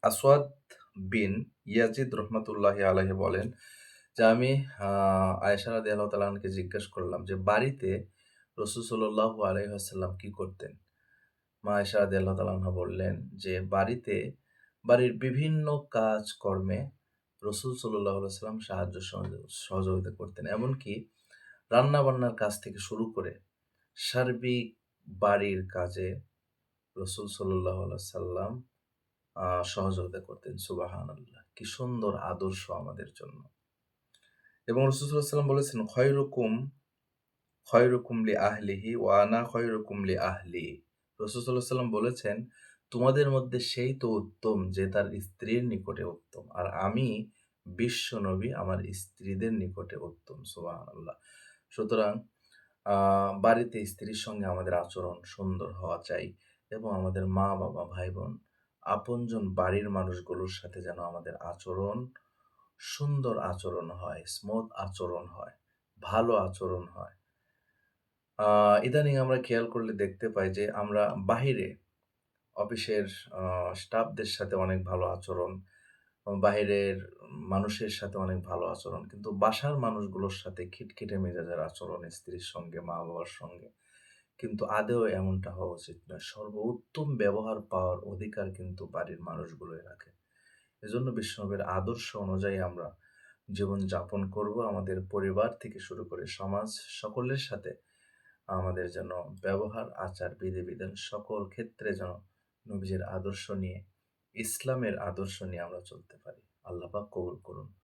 আসওয়াদ বিন Yazid রহমাতুল্লাহি আলাইহি বলেন যে আমি আয়েশা রাদিয়াল্লাহু তাআলা আনহাকে জিজ্ঞেস করলাম যে বাড়িতে রাসূল সাল্লাল্লাহু আলাইহি ওয়াসাল্লাম কি করতেন? মা আয়েশা রাদিয়াল্লাহু তাআলা আনহা বললেন যে বাড়িতে বাড়ির বিভিন্ন কাজকর্মে রাসূল সাল্লাল্লাহু আলাইহি ওয়াসাল্লাম সাহায্য সহযোগিতা করতেন। এমনকি রান্না-বান্নার কাজ থেকে শুরু করে সার্বিক বাড়ির কাজে রাসূল সাল্লাল্লাহু আলাইহি ওয়াসাল্লাম আ সহযোগিতা করতেন। সুবহানাল্লাহ! কি সুন্দর আদর্শ আমাদের জন্য। এবং রাসূল সাল্লাল্লাহু আলাইহি ওয়াসাল্লাম বলেছেন, খয়রুকুম লি আহলিহি ওয়া আনা খয়রুকুম লি আহলি।" রাসূল সাল্লাল্লাহু আলাইহি ওয়াসাল্লাম বলেছেন, "তোমাদের মধ্যে সেই তো উত্তম যে তার স্ত্রীর নিকটে উত্তম। আর আমি বিশ্বনবী আমার স্ত্রীদের নিকটে উত্তম।" সুবহানাল্লাহ! সুতরাং আ বাড়িতে স্ত্রীর সঙ্গে আমাদের আচরণ সুন্দর হওয়া চাই এবং আমাদের মা-বাবা, ভাই-বোন, আপনজন বাড়ির মানুষগুলোর সাথে যেন আমাদের আচরণ সুন্দর আচরণ হয়, স্মুথ আচরণ হয়, ভালো আচরণ হয়। আ ইদানিং আমরা খেয়াল করলে দেখতে পাই যে আমরা বাহিরে অফিসের আ স্টাফদের সাথে অনেক ভালো আচরণ, বাহিরের মানুষের সাথে অনেক ভালো আচরণ। কিন্তু বাসার মানুষগুলোর সাথে খিটখিটে মেজাজের আচরণ স্ত্রীর সঙ্গে, মা-বাবার সঙ্গে। কিন্তু আদৌ এমনটা হওয়া উচিত নয়। সর্বোত্তম ব্যবহার পাওয়ার অধিকার কিন্তু বাড়ির মানুষগুলোই রাখে। এজন্য বিশ্বনবীর আদর্শ অনুযায়ী আমরা জীবনযাপন করব। আমাদের পরিবার থেকে শুরু করে সমাজ সকলের সাথে আমাদের যেন ব্যবহার, আচার, বিধি-বিধান সকল ক্ষেত্রে যেন নবীজির আদর্শ নিয়ে, ইসলামের আদর্শ নিয়ে আমরা চলতে পারি। আল্লাহ পাক কবুল করুন।